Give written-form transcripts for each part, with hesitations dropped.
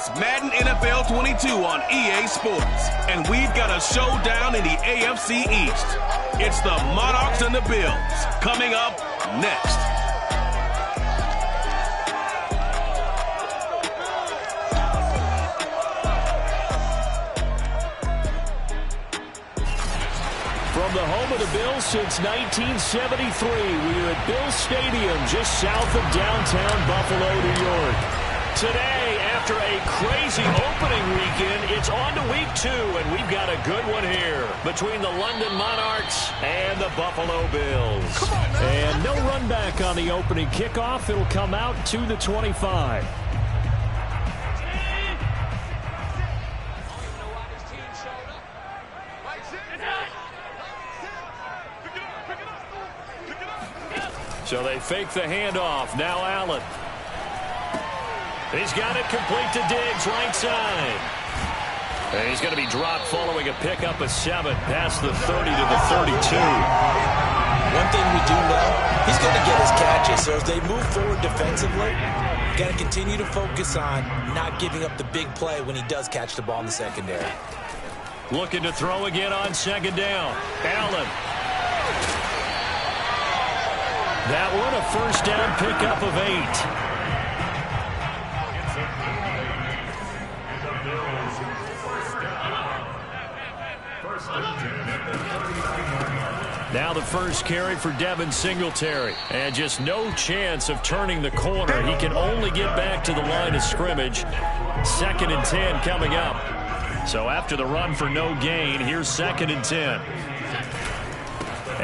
It's Madden NFL 22 on EA Sports, and we've got a showdown in the AFC East. It's the Monarchs and the Bills coming up next. From the home of the Bills since 1973, we are at Bills Stadium just south of downtown Buffalo, New York. Today, after a crazy opening weekend, it's on to week 2, and we've got a good one here between the London Monarchs and the Buffalo Bills. And no run back on the opening kickoff. It'll come out to the 25. So they fake the handoff. Now Allen. He's got it complete to Diggs, right side. And he's going to be dropped following a pickup of 7 past the 30 to the 32. One thing we do know, he's going to get his catches. So as they move forward defensively, got to continue to focus on not giving up the big play when he does catch the ball in the secondary. Looking to throw again on second down. Allen. That one, a first down pickup of 8. Now the first carry for Devin Singletary. And just no chance of turning the corner. He can only get back to the line of scrimmage. 2nd and 10 coming up. So after the run for no gain, here's 2nd and 10.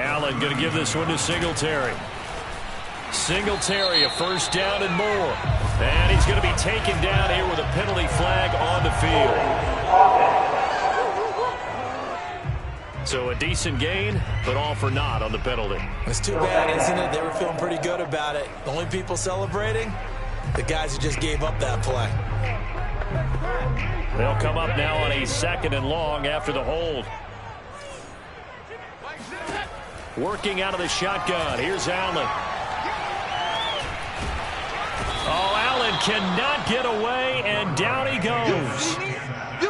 Allen going to give this one to Singletary. Singletary, a first down and more. And he's going to be taken down here with a penalty flag on the field. So a decent gain, but all for naught on the penalty. It's too bad, isn't it? They were feeling pretty good about it. The only people celebrating, the guys who just gave up that play. They'll come up now on a 2nd and long after the hold. Working out of the shotgun. Here's Allen. Oh, Allen cannot get away, and down he goes.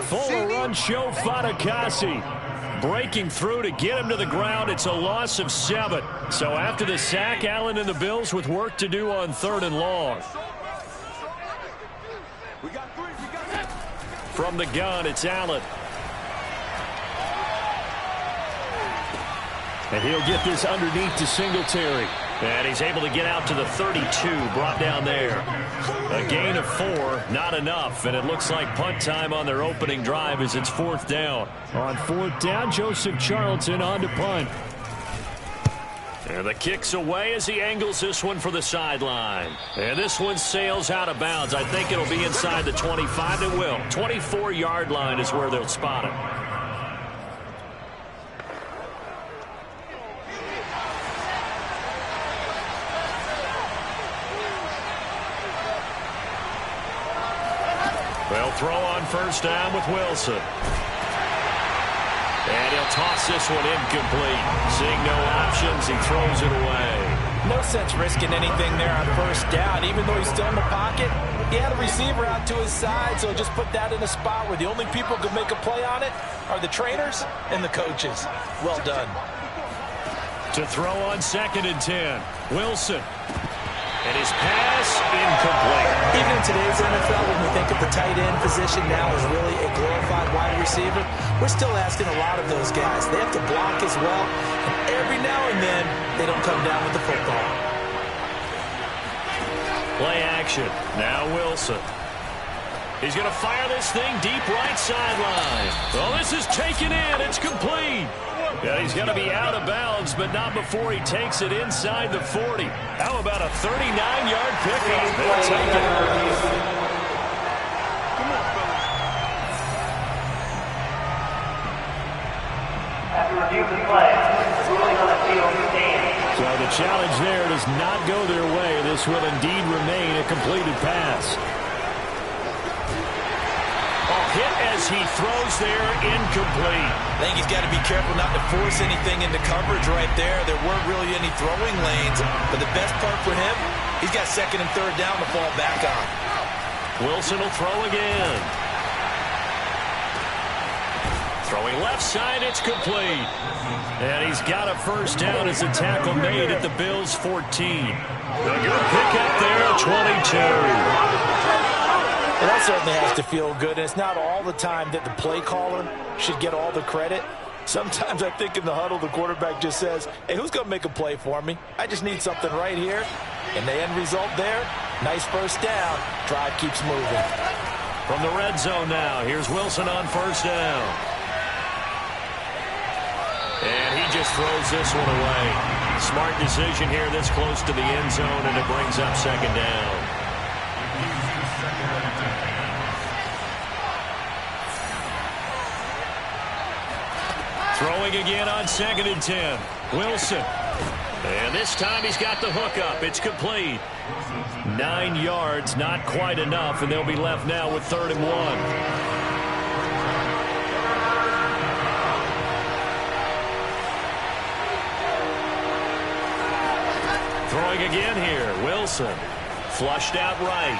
Full run show Fatukasi. Breaking through to get him to the ground. It's a loss of 7. So after the sack, Allen and the Bills with work to do on 3rd and long. From the gun, it's Allen. And he'll get this underneath to Singletary. And he's able to get out to the 32, brought down there. A gain of 4, not enough. And it looks like punt time on their opening drive as it's 4th down. On 4th down, Joseph Charlton on to punt. And the kick's away as he angles this one for the sideline. And this one sails out of bounds. I think it'll be inside the 25. It will. 24-yard line is where they'll spot it. They'll throw on first down with Wilson. And he'll toss this one incomplete. Seeing no options, he throws it away. No sense risking anything there on first down. Even though he's still in the pocket, he had a receiver out to his side, so just put that in a spot where the only people who can make a play on it are the trainers and the coaches. Well done. To throw on 2nd and 10. Wilson. And his pass incomplete. Even in today's NFL, when we think of the tight end position now as really a glorified wide receiver, we're still asking a lot of those guys. They have to block as well, and every now and then they don't come down with the football. Play action. Now Wilson. He's going to fire this thing deep right sideline. Well, this is taken in. It's complete. Yeah, he's going to be out of bounds, but not before he takes it inside the 40. How about a 39-yard pickup? They'll take it. After review of the play, ruling on the field stands. So the challenge there does not go their way. This will indeed remain a completed pass. Hit as he throws there, incomplete. I think he's got to be careful not to force anything into coverage right there. There weren't really any throwing lanes, but the best part for him, he's got 2nd and 3rd down to fall back on. Wilson will throw again. Throwing left side, it's complete. And he's got a first down as a tackle made at the Bills' 14. A good pick up there, 22. Well, that certainly has to feel good. And it's not all the time that the play caller should get all the credit. Sometimes I think in the huddle, the quarterback just says, hey, who's going to make a play for me? I just need something right here. And the end result there, nice first down. Drive keeps moving. From the red zone now, here's Wilson on first down. And he just throws this one away. Smart decision here this close to the end zone, and it brings up second down. Throwing again on 2nd and 10. Wilson. And this time he's got the hook up. It's complete. 9 yards, not quite enough, and they'll be left now with 3rd and 1. Throwing again here. Wilson. Flushed out right.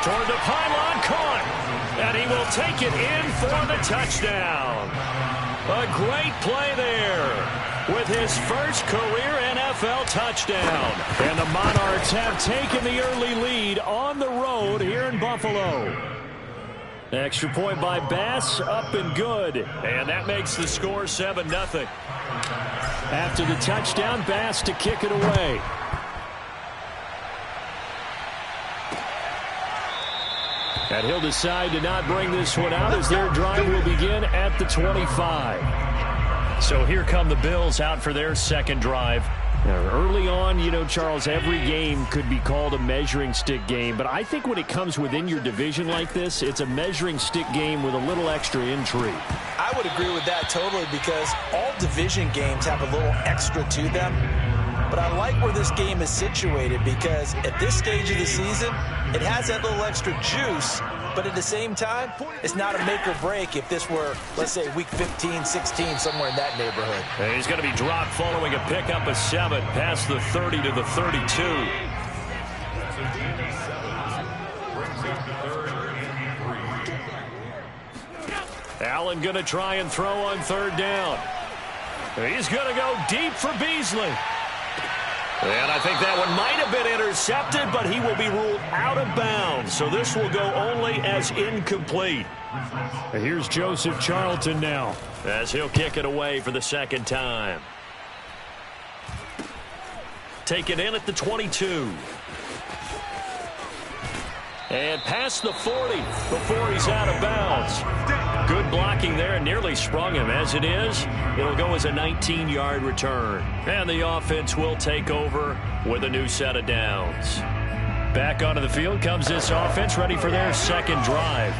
Toward the pylon, caught. And he will take it in for the touchdown. A great play there with his first career NFL touchdown. And the Monarchs have taken the early lead on the road here in Buffalo. Extra point by Bass, up and good. And that makes the score 7-0. After the touchdown, Bass to kick it away. And he'll decide to not bring this one out as their drive will begin at the 25. So here come the Bills out for their second drive. Now, early on, you know, Charles, every game could be called a measuring stick game. But I think when it comes within your division like this, it's a measuring stick game with a little extra intrigue. I would agree with that totally because all division games have a little extra to them. But I like where this game is situated because at this stage of the season, it has that little extra juice. But at the same time, it's not a make or break if this were, let's say, week 15, 16, somewhere in that neighborhood. And he's going to be dropped following a pickup of 7 past the 30 to the 32. Allen going to try and throw on 3rd down. He's going to go deep for Beasley. And I think that one might have been intercepted, but he will be ruled out of bounds. So this will go only as incomplete. Here's Joseph Charlton now as he'll kick it away for the second time. Take it in at the 22. And past the 40 before he's out of bounds. Good blocking there and nearly sprung him. As it is, it'll go as a 19-yard return. And the offense will take over with a new set of downs. Back onto the field comes this offense, ready for their second drive.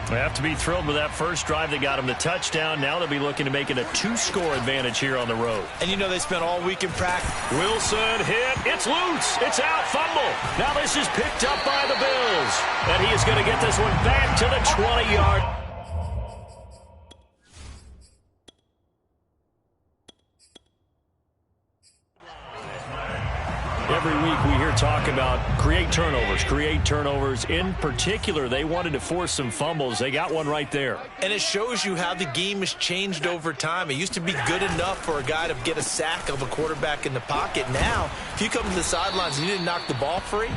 They have to be thrilled with that first drive. They got him the touchdown. Now they'll be looking to make it a 2-score advantage here on the road. And you know they spent all week in practice. Wilson hit. It's loose. It's out. Fumble. Now this is picked up by the Bills. And he is going to get this one back to the 20-yard. Every week we hear talk about create turnovers. In particular, they wanted to force some fumbles. They got one right there. And it shows you how the game has changed over time. It used to be good enough for a guy to get a sack of a quarterback in the pocket. Now, if you come to the sidelines and you didn't knock the ball free,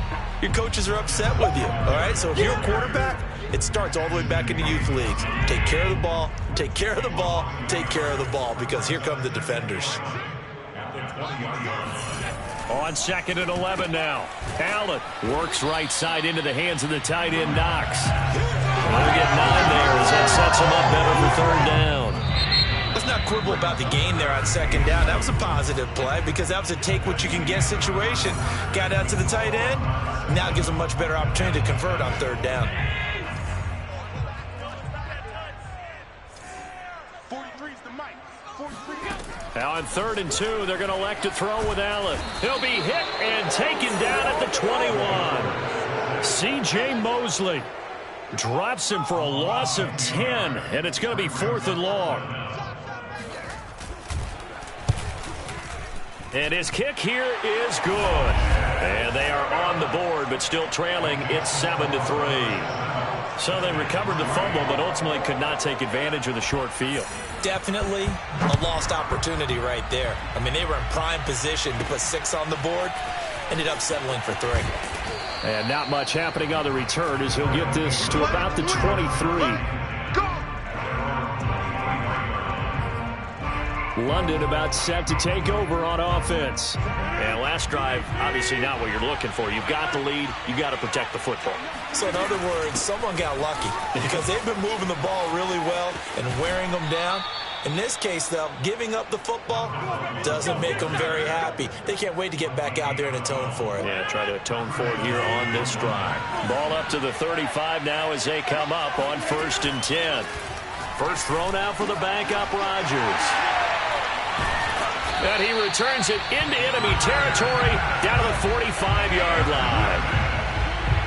your coaches are upset with you. All right, so if you're a quarterback, it starts all the way back in the youth leagues. Take care of the ball, take care of the ball, take care of the ball, because here come the defenders. On 2nd and 11 now. Allen works right side into the hands of the tight end, Knox. They'll get 9 there as that sets him up better for 3rd down. Let's not quibble about the gain there on 2nd down. That was a positive play because that was a take-what-you-can-get situation. Got out to the tight end. Now it gives him a much better opportunity to convert on 3rd down. Now on 3rd and 2, they're going to elect to throw with Allen. He'll be hit and taken down at the 21. C.J. Mosley drops him for a loss of 10, and it's going to be 4th and long. And his kick here is good. And they are on the board, but still trailing. It's 7-3. So they recovered the fumble, but ultimately could not take advantage of the short field. Definitely a lost opportunity right there. I mean, they were in prime position to put 6 on the board. Ended up settling for 3. And not much happening on the return as he'll get this to about the 23. London about set to take over on offense. And last drive, obviously not what you're looking for. You've got the lead. You've got to protect the football. So in other words, someone got lucky because they've been moving the ball really well and wearing them down. In this case, though, giving up the football doesn't make them very happy. They can't wait to get back out there and atone for it. Yeah, try to atone for it here on this drive. Ball up to the 35 now as they come up on 1st and 10. First thrown out for the backup, Rodgers. And he returns it into enemy territory down to the 45-yard line.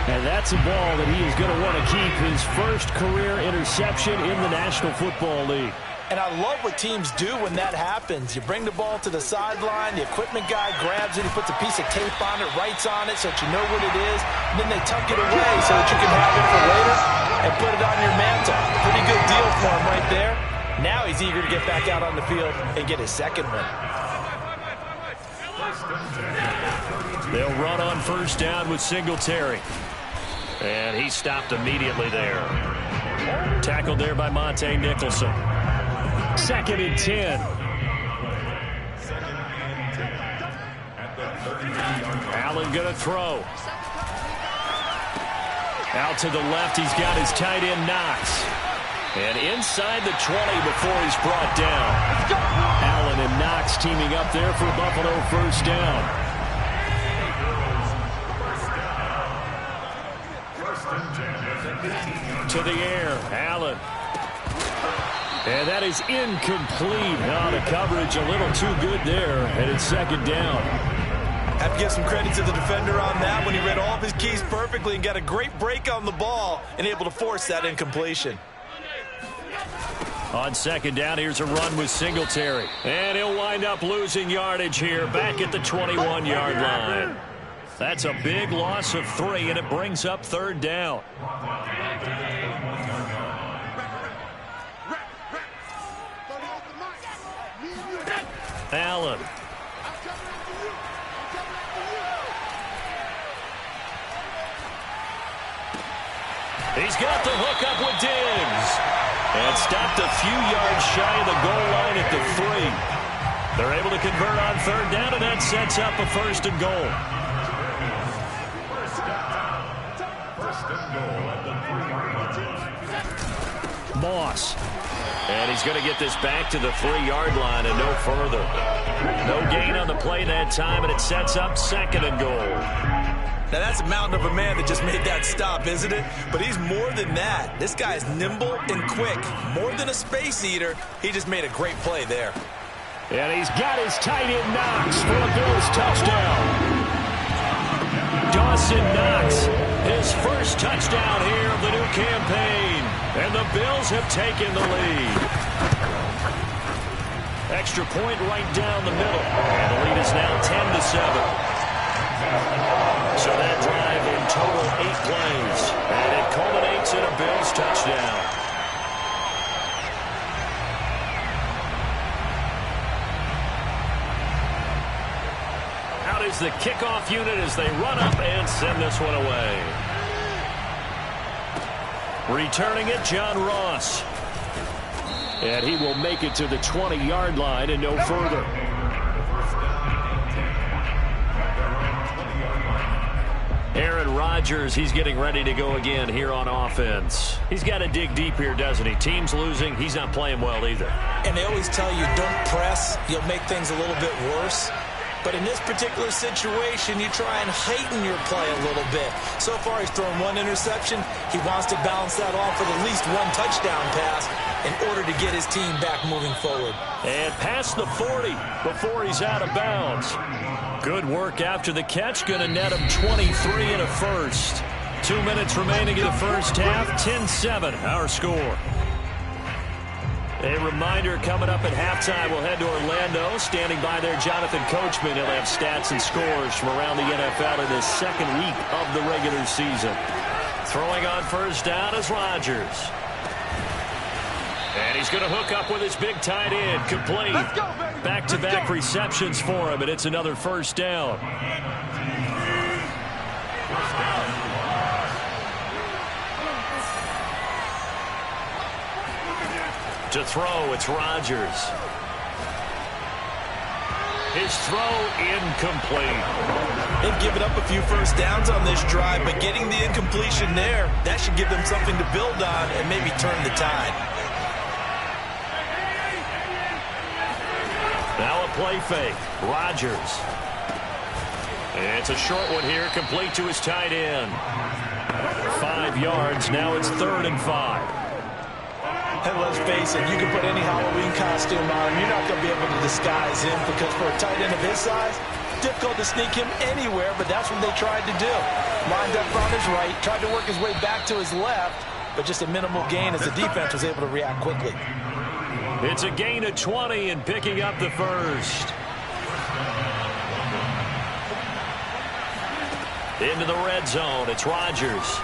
And that's a ball that he is going to want to keep, his first career interception in the National Football League. And I love what teams do when that happens. You bring the ball to the sideline, the equipment guy grabs it, he puts a piece of tape on it, writes on it so that you know what it is, and then they tuck it away so that you can have it for later and put it on your mantle. Pretty good deal for him right there. Now he's eager to get back out on the field and get his second win. They'll run on first down with Singletary. And he stopped immediately there. Tackled there by Monte Nicholson. 2nd and 10. Allen going to throw. Out to the left, he's got his tight end Knox. And inside the 20 before he's brought down. Allen and Knox teaming up there for Buffalo first down. To the air, Allen. And that is incomplete. Now the coverage a little too good there, and it's 2nd down. Have to give some credit to the defender on that when he read all of his keys perfectly and got a great break on the ball and able to force that incompletion. On 2nd down, here's a run with Singletary. And he'll wind up losing yardage here back at the 21-yard line. That's a big loss of 3, and it brings up 3rd down. Allen. He's got the hook up with Diggs. And stopped a few yards shy of the goal line at the 3. They're able to convert on 3rd down, and that sets up a 1st and goal. Moss. And he's going to get this back to the 3-yard line and no further. No gain on the play that time, and it sets up 2nd and goal. Now, that's a mountain of a man that just made that stop, isn't it? But he's more than that. This guy's nimble and quick. More than a space eater, he just made a great play there. And he's got his tight end Knox for a Bills touchdown. Dawson Knox, his first touchdown here of the new campaign. And the Bills have taken the lead. Extra point right down the middle. And the lead is now 10-7. So that drive in total 8 plays. And it culminates in a Bills touchdown. Out is the kickoff unit as they run up and send this one away. Returning it, John Ross. And he will make it to the 20-yard line and no further. Aaron Rodgers, he's getting ready to go again here on offense. He's got to dig deep here, doesn't he? Team's losing. He's not playing well either. And they always tell you, don't press. You'll make things a little bit worse. But in this particular situation, you try and heighten your play a little bit. So far, he's thrown 1 interception. He wants to balance that off with at least 1 touchdown pass in order to get his team back moving forward. And past the 40 before he's out of bounds. Good work after the catch. Going to net him 23 and a first. 2 minutes remaining in the first half. 10-7, our score. A reminder, coming up at halftime, we'll head to Orlando. Standing by there, Jonathan Coachman. He'll have stats and scores from around the NFL in his second week of the regular season. Throwing on first down is Rodgers. And he's going to hook up with his big tight end. Complete. Back-to-back receptions for him, and it's another first down. To throw, it's Rodgers. His throw incomplete. They've given up a few first downs on this drive, but getting the incompletion there, that should give them something to build on and maybe turn the tide. Now a play fake. Rodgers. It's a short one here, complete to his tight end. 5 yards. Now it's 3rd and 5. And let's face it, you can put any Halloween costume on him. You're not going to be able to disguise him because for a tight end of his size, difficult to sneak him anywhere, but that's what they tried to do. Lined up on his right, tried to work his way back to his left, but just a minimal gain as the defense was able to react quickly. It's a gain of 20 and picking up the first. Into the red zone, it's Rodgers.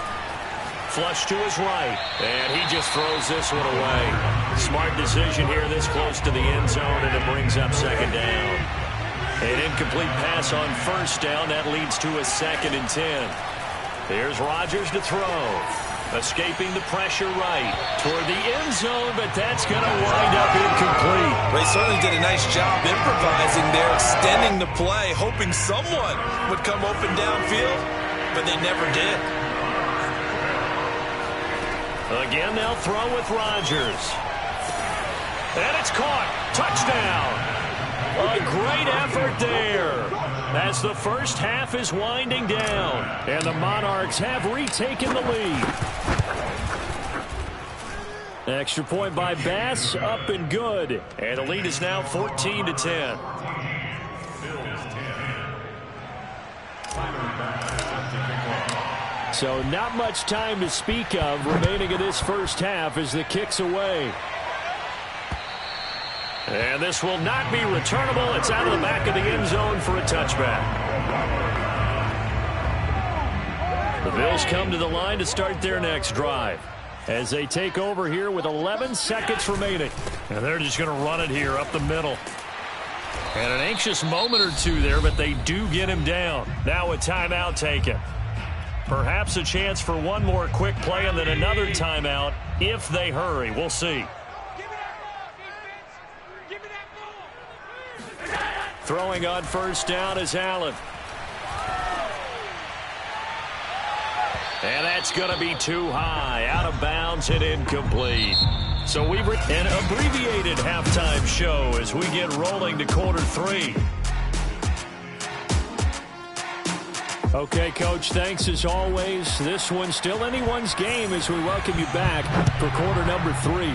Flush to his right, and he just throws this one away. Smart decision here this close to the end zone, and it brings up 2nd down. An incomplete pass on first down. That leads to a 2nd and 10. Here's Rodgers to throw. Escaping the pressure right toward the end zone, but that's going to wind up incomplete. They certainly did a nice job improvising there, extending the play, hoping someone would come open downfield, but they never did. Again, they'll throw with Rodgers. And it's caught. Touchdown. A great effort there as the first half is winding down. And the Monarchs have retaken the lead. Extra point by Bass, up and good. And the lead is now 14-10. So not much time to speak of remaining in this first half as the kick's away. And this will not be returnable. It's out of the back of the end zone for a touchback. The Bills come to the line to start their next drive as they take over here with 11 seconds remaining. And they're just going to run it here up the middle. And an anxious moment or two there, but they do get him down. Now a timeout taken. Perhaps a chance for one more quick play and then another timeout if they hurry. We'll see. Throwing on first down is Allen. And that's going to be too high. Out of bounds and incomplete. So we've an abbreviated halftime show as we get rolling to quarter 3. Okay, Coach, thanks as always. This one's still anyone's game as we welcome you back for quarter number 3.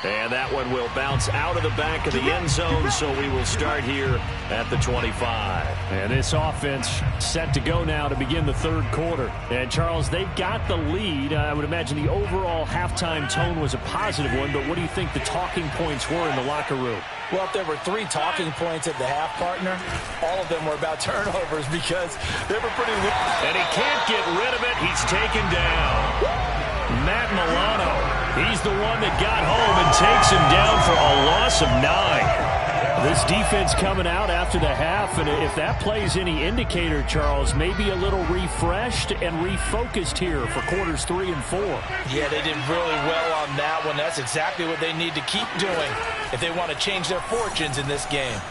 And that one will bounce out of the back of the end zone, so we will start here at the 25. And this offense set to go now to begin the 3rd quarter. And, Charles, they've got the lead. I would imagine the overall halftime tone was a positive one, but what do you think the talking points were in the locker room? Well, if there were 3 talking points at the half, partner, all of them were about turnovers because they were pretty weak. And he can't get rid of it. He's taken down. Matt Milano. He's the one that got home and takes him down for a loss of 9. This defense coming out after the half, and if that plays any indicator, Charles, maybe a little refreshed and refocused here for quarters 3 and 4. Yeah, they did really well on that one. That's exactly what they need to keep doing if they want to change their fortunes in this game.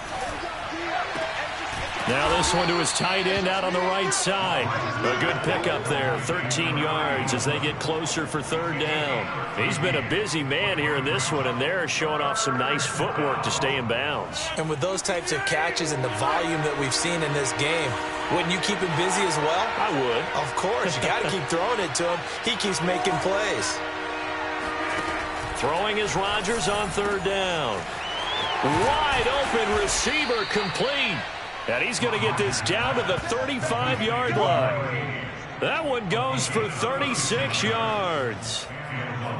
Now this one to his tight end out on the right side. A good pickup there, 13 yards as they get closer for 3rd down. He's been a busy man here in this one, and they're showing off some nice footwork to stay in bounds. And with those types of catches and the volume that we've seen in this game, wouldn't you keep him busy as well? I would. Of course. You got to keep throwing it to him. He keeps making plays. Throwing is Rodgers on 3rd down. Wide open receiver complete. And he's going to get this down to the 35-yard line. That one goes for 36 yards.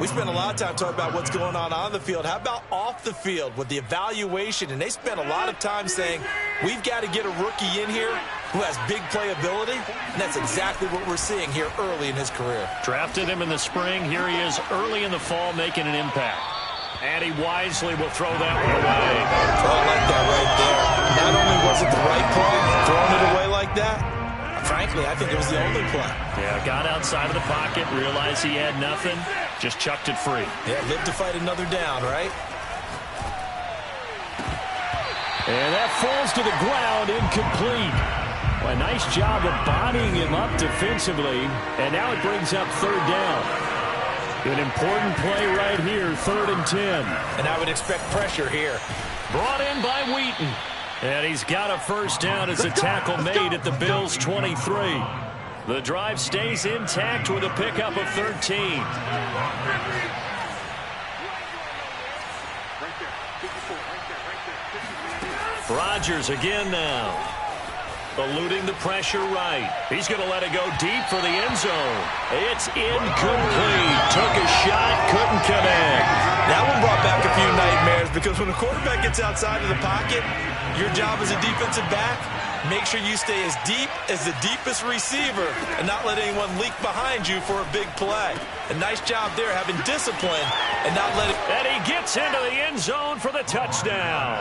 We spend a lot of time talking about what's going on the field. How about off the field with the evaluation? And they spend a lot of time saying, we've got to get a rookie in here who has big playability, and that's exactly what we're seeing here early in his career. Drafted him in the spring. Here he is early in the fall making an impact. And he wisely will throw that one away. Oh, I like that right there. Not only was it the right play, throwing it away like that, frankly, I think it was the only play. Yeah, got outside of the pocket, realized he had nothing, just chucked it free. Yeah, live to fight another down, right? And that falls to the ground, incomplete. Well, a nice job of bodying him up defensively, and now it brings up third down. An important play right here, 3rd and 10. And I would expect pressure here. Brought in by Wheaton. And he's got a first down as a tackle made at the Bills' 23. The drive stays intact with a pickup of 13. Rodgers again now. Eluding the pressure right. He's going to let it go deep for the end zone. It's incomplete. Took a shot, couldn't connect. That one brought back a few nightmares because when a quarterback gets outside of the pocket, your job as a defensive back, make sure you stay as deep as the deepest receiver and not let anyone leak behind you for a big play. A nice job there, having discipline and not letting... And he gets into the end zone for the touchdown.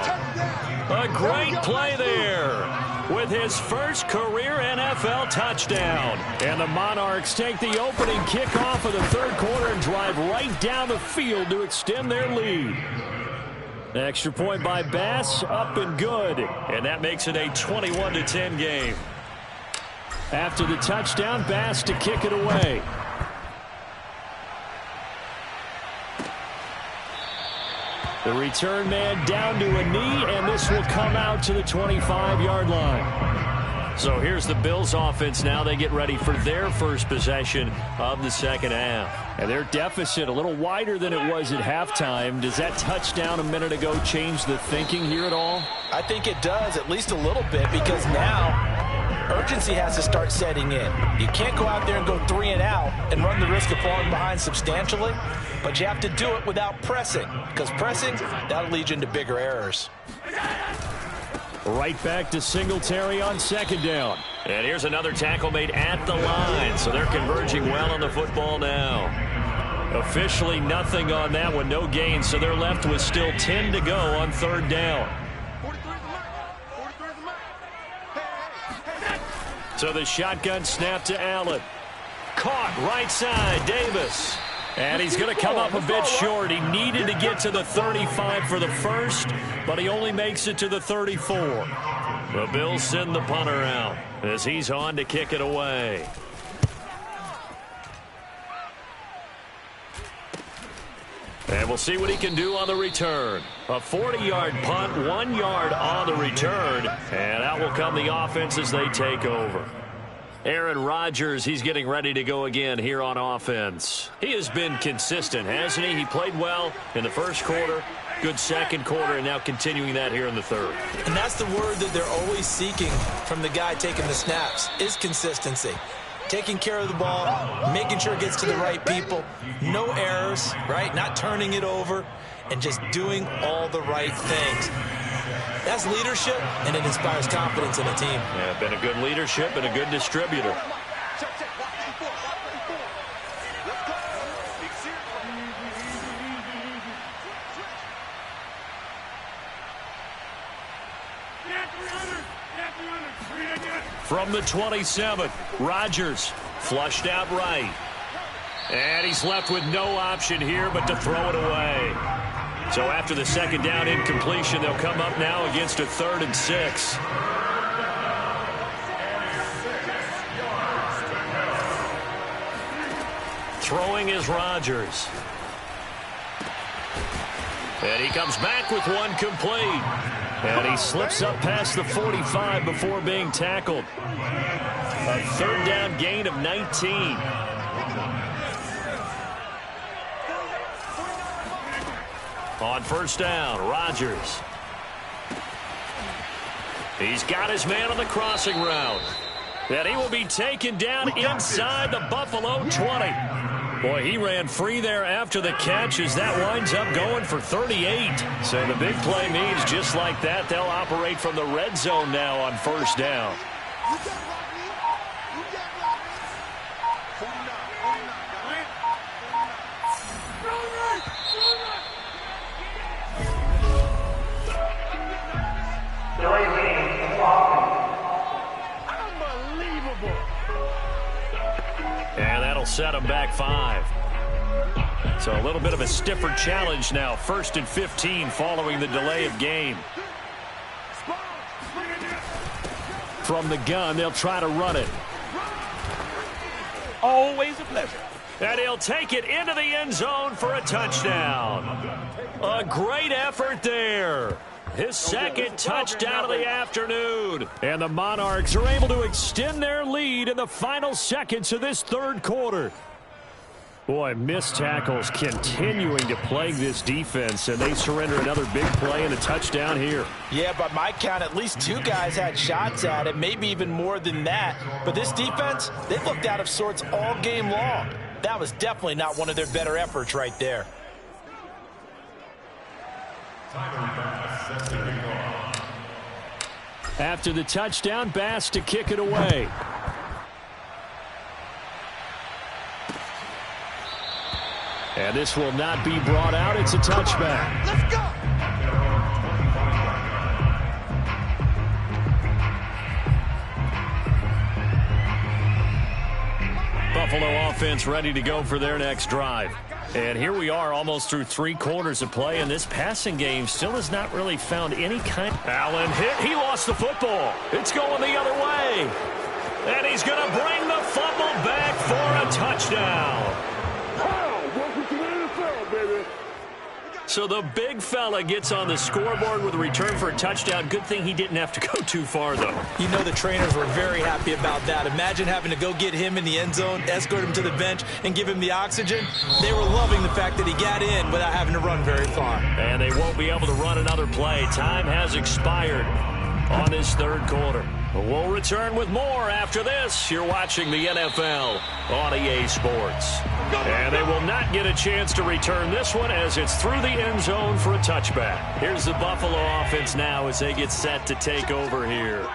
A great play there with his first career NFL touchdown. And the Monarchs take the opening kickoff of the third quarter and drive right down the field to extend their lead. Extra point by Bass, up and good. And that makes it a 21-10 game. After the touchdown, Bass to kick it away. The return man down to a knee, and this will come out to the 25-yard line. So here's the Bills offense now. They get ready for their first possession of the second half. And their deficit a little wider than it was at halftime. Does that touchdown a minute ago change the thinking here at all? I think it does, at least a little bit, because now urgency has to start setting in. You can't go out there and go 3 and out and run the risk of falling behind substantially, but you have to do it without pressing, because pressing, that'll lead you into bigger errors. Right back to Singletary on second down. And here's another tackle made at the line, so they're converging well on the football now. Officially nothing on that one, no gain, so they're left with still 10 to go on third down. So the shotgun snap to Allen. Caught right side, Davis. And he's going to come up a bit short. He needed to get to the 35 for the first, but he only makes it to the 34. The Bills send the punter out as he's on to kick it away. And we'll see what he can do on the return. A 40-yard punt, 1 yard on the return. And out will come the offense as they take over. Aaron Rodgers, he's getting ready to go again here on offense. He has been consistent, hasn't he? He played well in the first quarter, good second quarter, and now continuing that here in the third. And that's the word that they're always seeking from the guy taking the snaps, is consistency. Taking care of the ball, making sure it gets to the right people, no errors, right? Not turning it over, and just doing all the right things. That's leadership, and it inspires confidence in a team. Yeah, been a good leadership and a good distributor. From the 27, Rodgers flushed out right. And he's left with no option here but to throw it away. So after the second down incompletion, they'll come up now against a 3rd and 6. Throwing is Rodgers. And he comes back with one complete. And he slips up past the 45 before being tackled. A 3rd down gain of 19. On first down, Rodgers. He's got his man on the crossing route. And he will be taken down inside the Buffalo 20. Boy, he ran free there after the catch as that winds up going for 38. So the big play means just like that, they'll operate from the red zone now on first down. And that'll set them back 5. So a little bit of a stiffer challenge now. 1st and 15 following the delay of game. From the gun, they'll try to run it. Always a pleasure. And he'll take it into the end zone for a touchdown. A great effort there. His second touchdown of the afternoon. And the Monarchs are able to extend their lead in the final seconds of this third quarter. Boy, missed tackles continuing to plague this defense, and they surrender another big play and a touchdown here. Yeah, by my count, at least 2 guys had shots at it, maybe even more than that. But this defense, they looked out of sorts all game long. That was definitely not one of their better efforts right there. After the touchdown, Bass to kick it away. And this will not be brought out. It's a touchback. Let's go. Buffalo offense ready to go for their next drive. And here we are almost through 3 quarters of play, and this passing game still has not really found any kind. Allen hit. He lost the football. It's going the other way. And he's going to bring the fumble back for a touchdown. So the big fella gets on the scoreboard with a return for a touchdown. Good thing he didn't have to go too far, though. You know the trainers were very happy about that. Imagine having to go get him in the end zone, escort him to the bench, and give him the oxygen. They were loving the fact that he got in without having to run very far. And they won't be able to run another play. Time has expired on this third quarter. We'll return with more after this. You're watching the NFL on EA Sports. And they will not get a chance to return this one as it's through the end zone for a touchback. Here's the Buffalo offense now as they get set to take over here.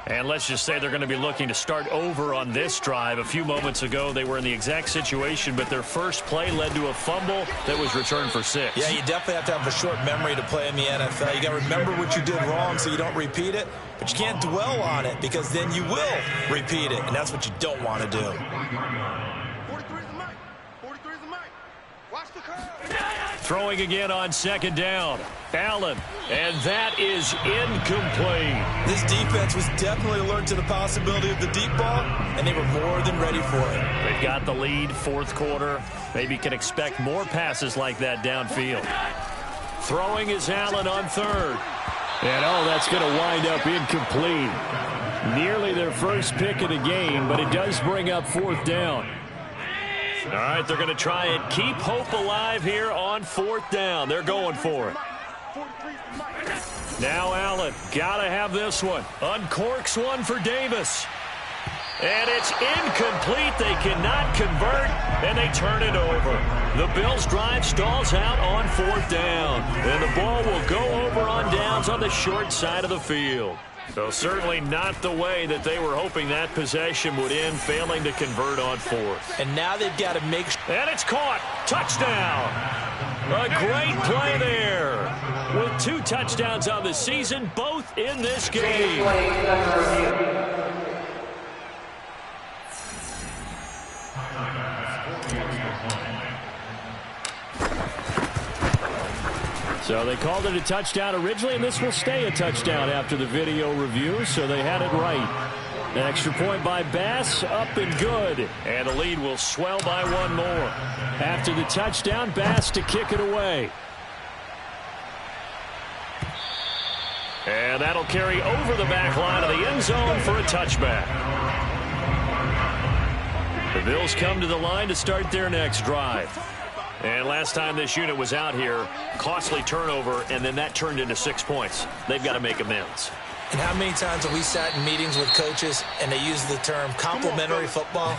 And let's just say they're going to be looking to start over on this drive. A few moments ago, they were in the exact situation, but their first play led to a fumble that was returned for 6. Yeah, you definitely have to have a short memory to play in the NFL. You got to remember what you did wrong so you don't repeat it, but you can't dwell on it because then you will repeat it, and that's what you don't want to do. 43's the mic. 43's the mic. Watch the curve. Throwing again on second down. Allen, and that is incomplete. This defense was definitely alert to the possibility of the deep ball, and they were more than ready for it. They've got the lead, fourth quarter. Maybe can expect more passes like that downfield. Throwing is Allen on third. And that's going to wind up incomplete. Nearly their first pick of the game, but it does bring up fourth down. All right, they're going to try and keep hope alive here on fourth down. They're going for it. Now Allen, got to have this one. Uncorks one for Davis. And it's incomplete. They cannot convert, and they turn it over. The Bills' drive stalls out on fourth down. And the ball will go over on downs on the short side of the field. So certainly not the way that they were hoping that possession would end, failing to convert on fourth. And now they've got to make sure. And it's caught. Touchdown. A great play there. With 2 touchdowns on the season, both in this game. So they called it a touchdown originally, and this will stay a touchdown after the video review, so they had it right. An extra point by Bass, up and good. And the lead will swell by 1 more. After the touchdown, Bass to kick it away. And that'll carry over the back line of the end zone for a touchback. The Bills come to the line to start their next drive. And last time this unit was out here, costly turnover, and then that turned into 6 points. They've got to make amends. And how many times have we sat in meetings with coaches and they use the term complementary football?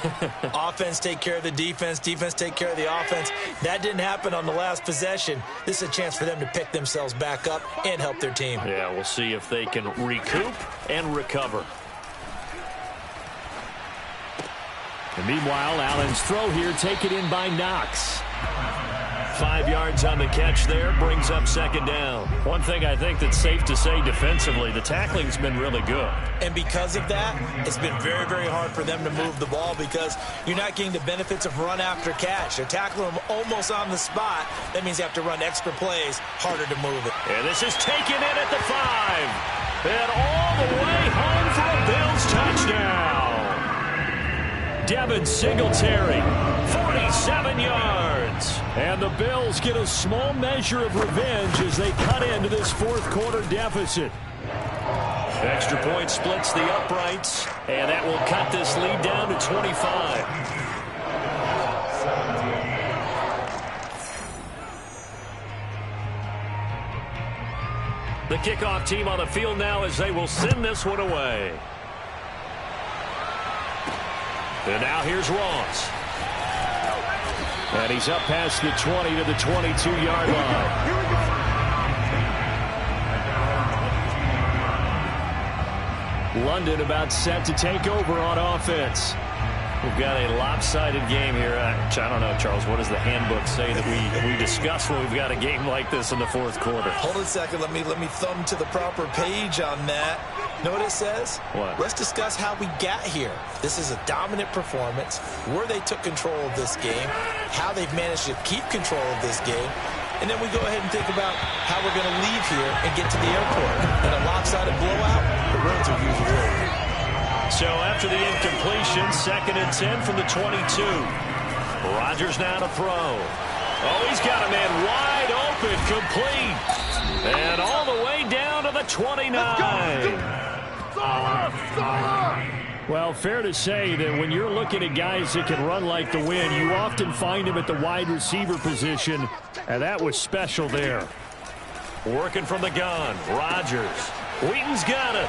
Offense take care of the defense, defense take care of the offense. That didn't happen on the last possession. This is a chance for them to pick themselves back up and help their team. Yeah, we'll see if they can recoup and recover. And meanwhile, Allen's throw here taken in by Knox. 5 yards on the catch there, brings up second down. One thing I think that's safe to say defensively, the tackling's been really good. And because of that, it's been very, very hard for them to move the ball because you're not getting the benefits of run after catch. They're tackling them almost on the spot. That means you have to run extra plays, harder to move it. And this is taken in at the 5. And all the way home for a Bills touchdown. Devin Singletary, 47 yards. And the Bills get a small measure of revenge as they cut into this fourth quarter deficit. Extra point splits the uprights, and that will cut this lead down to 25. The kickoff team on the field now as they will send this one away. And now here's Ross. And he's up past the 20 to the 22-yard line. London about set to take over on offense. We've got a lopsided game here. I don't know, Charles, what does the handbook say that we discuss when we've got a game like this in the fourth quarter? Hold a second. Let me thumb to the proper page on that. Know what it says? What? Let's discuss how we got here. This is a dominant performance, where they took control of this game, how they've managed to keep control of this game, and then we go ahead and think about how we're going to leave here and get to the airport. In a lopsided blowout, the roads are usually open. So after the incompletion, 2nd and 10 from the 22. Rodgers now to throw. Oh, he's got a man wide open, complete. And all the way down to the 29. Well, fair to say that when you're looking at guys that can run like the wind, you often find them at the wide receiver position, and that was special there. Working from the gun, Rodgers. Wheaton's got it.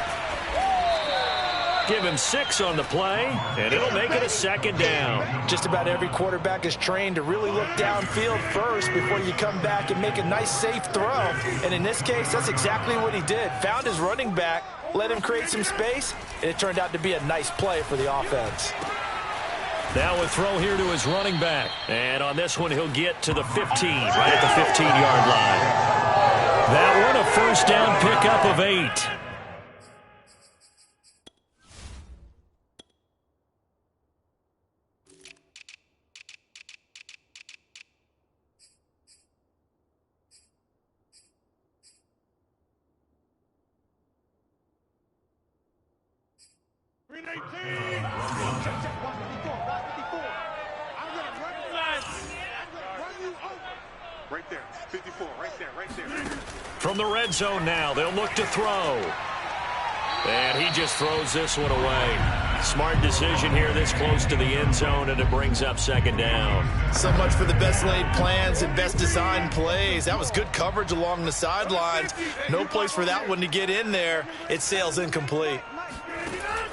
Give him 6 on the play, and it'll make it a 2nd down. Just about every quarterback is trained to really look downfield first before you come back and make a nice, safe throw. And in this case, that's exactly what he did. Found his running back, let him create some space, and it turned out to be a nice play for the offense. Now a throw here to his running back. And on this one, he'll get to the 15, right at the 15-yard line. That one, a first down pickup of 8. Right there, 54, right there. From the red zone now, they'll look to throw. And he just throws this one away. Smart decision here this close to the end zone, and it brings up 2nd down. So much for the best laid plans and best designed plays. That was good coverage along the sidelines. No place for that one to get in there. It sails incomplete.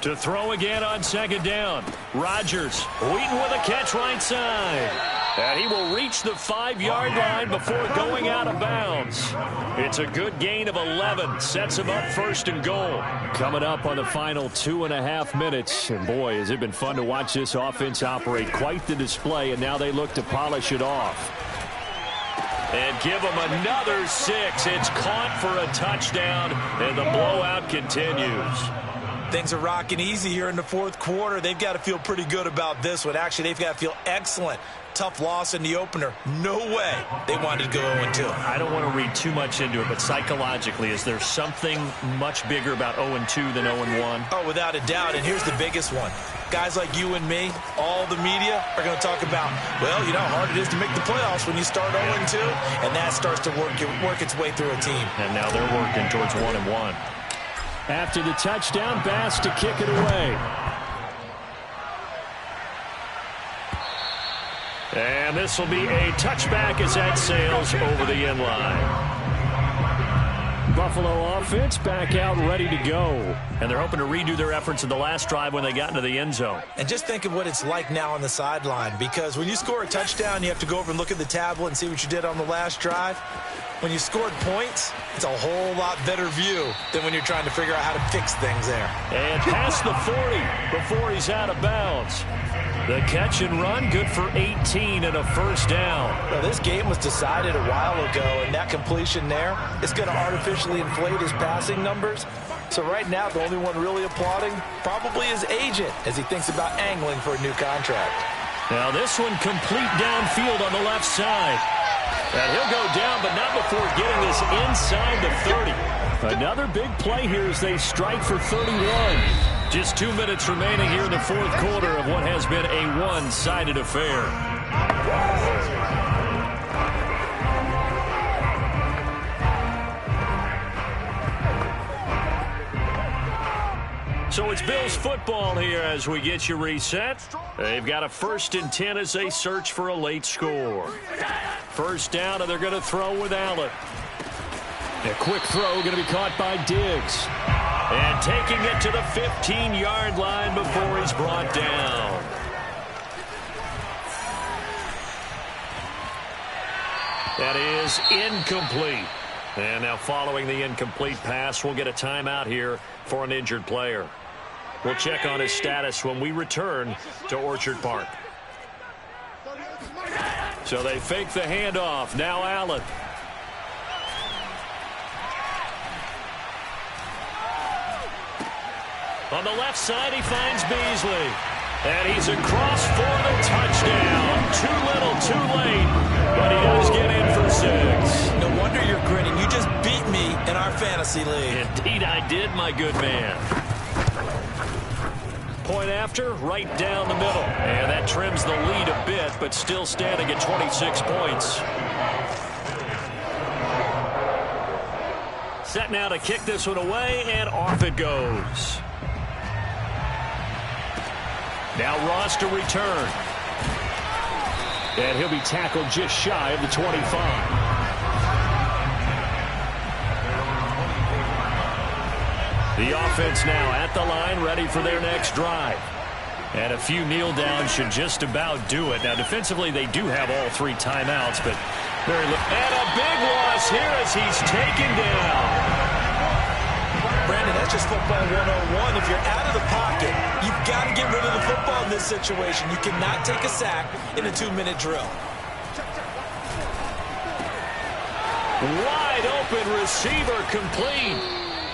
To throw again on 2nd down. Rodgers, Wheaton with a catch right side. And he will reach the 5-yard line before going out of bounds. It's a good gain of 11. Sets him up 1st and goal. Coming up on the final 2.5 minutes. And boy, has it been fun to watch this offense operate. Quite the display, and now they look to polish it off. And give him another 6. It's caught for a touchdown, and the blowout continues. Things are rocking easy here in the fourth quarter. They've got to feel pretty good about this one. Actually, they've got to feel excellent. Tough loss in the opener. No way they wanted to go 0-2. I don't want to read too much into it, but psychologically, is there something much bigger about 0-2 than 0-1? Oh, without a doubt, and here's the biggest one. Guys like you and me, all the media, are going to talk about, well, you know how hard it is to make the playoffs when you start 0-2, and that starts to work its way through a team. And now they're working towards 1-1. After the touchdown, Bass to kick it away. And this will be a touchback as that sails over the end line. Buffalo offense back out ready to go. And they're hoping to redo their efforts in the last drive when they got into the end zone. And just think of what it's like now on the sideline, because when you score a touchdown, you have to go over and look at the tablet and see what you did on the last drive. When you scored points, it's a whole lot better view than when you're trying to figure out how to fix things there. And past the 40 before he's out of bounds. The catch and run, good for 18 and a first down. Well, this game was decided a while ago, and that completion there is going to artificially inflate his passing numbers. So right now, the only one really applauding probably his agent as he thinks about angling for a new contract. Now this one complete downfield on the left side. And he'll go down, but not before getting this inside the 30. Another big play here as they strike for 31. Just 2 minutes remaining here in the fourth quarter of what has been a one-sided affair. So it's Bills football here as we get you reset. They've got a 1st and 10 as they search for a late score. First down, and they're going to throw with Allen. A quick throw going to be caught by Diggs. And taking it to the 15-yard line before he's brought down. That is incomplete. And now following the incomplete pass, we'll get a timeout here for an injured player. We'll check on his status when we return to Orchard Park. So they fake the handoff. Now Allen. On the left side, he finds Beasley. And he's across for the touchdown. Too little, too late. But he does get in for 6. No wonder you're grinning. You just beat me in our fantasy league. Indeed I did, my good man. Point after, right down the middle. And that trims the lead a bit, but still standing at 26 points. Set now to kick this one away, and off it goes. Now Ross to return. And he'll be tackled just shy of the 25. The offense now at the line, ready for their next drive. And a few kneel downs should just about do it. Now defensively they do have all 3 timeouts, but very little. And a big loss here as he's taken down. Brandon, that's just football 101. If you're out of the pocket, you've got to get rid of the football in this situation. You cannot take a sack in a 2-minute drill. Wide open receiver complete.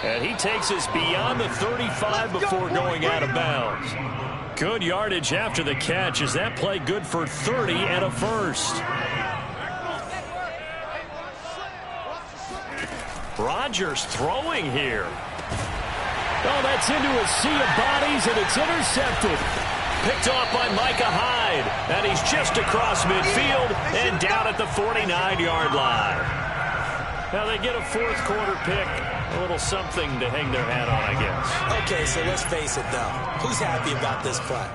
And he takes us beyond the 35 before going out of bounds. Good yardage after the catch. Is that play good for 30 and a first? Rodgers throwing here. Oh, that's into a sea of bodies, and it's intercepted. Picked off by Micah Hyde. And he's just across midfield and down at the 49-yard line. Now they get a fourth quarter pick. A little something to hang their hat on, I guess. Okay, so let's face it, though. Who's happy about this play?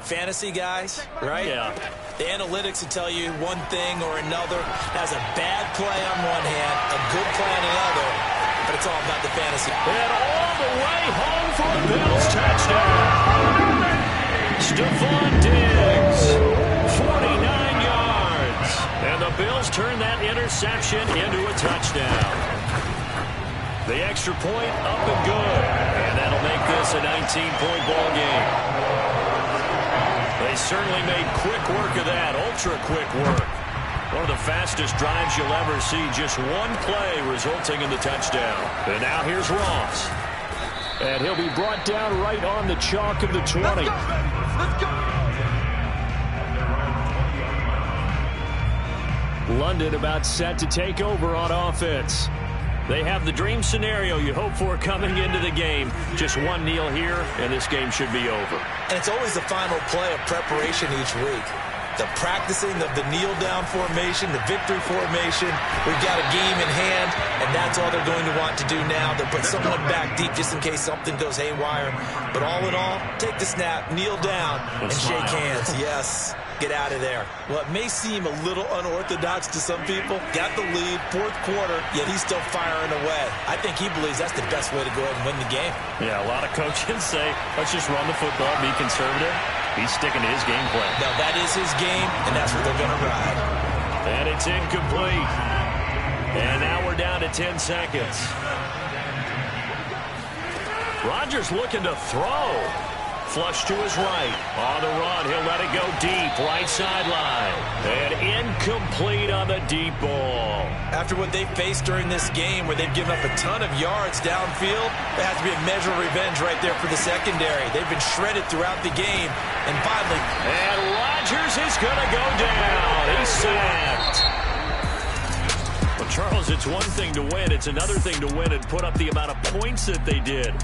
Fantasy guys, right? Yeah. The analytics will tell you one thing or another. Has a bad play on one hand, a good play on another, but it's all about the fantasy. And all the way home for the Bills touchdown. Stephon Diggs, 49 yards. And the Bills turn that interception into a touchdown. The extra point up and good. And that'll make this a 19-point ball game. They certainly made quick work of that, ultra-quick work. One of the fastest drives you'll ever see, just one play resulting in the touchdown. And now here's Ross. And he'll be brought down right on the chalk of the 20. Let's go. London about set to take over on offense. They have the dream scenario you hope for coming into the game. Just one kneel here, and this game should be over. And it's always the final play of preparation each week. The practicing of the kneel-down formation, the victory formation. We've got a game in hand, and that's all they're going to want to do now. They'll put someone back deep just in case something goes haywire. But all in all, take the snap, kneel down, and shake hands. Yes. Get out of there. Well, it may seem a little unorthodox to some people. Got the lead, fourth quarter, yet he's still firing away. I think he believes that's the best way to go ahead and win the game. Yeah, a lot of coaches say, let's just run the football, be conservative. He's sticking to his game plan. Now, that is his game, and that's what they're going to ride. And it's incomplete. And now we're down to 10 seconds. Rodgers looking to throw. Flush to his right. On the run, he'll let it go deep. Right sideline. And incomplete on the deep ball. After what they faced during this game where they've given up a ton of yards downfield, there has to be a measure of revenge right there for the secondary. They've been shredded throughout the game. And finally... And Rodgers is going to go down. He's sacked. Well, Charles, it's one thing to win. It's another thing to win and put up the amount of points that they did.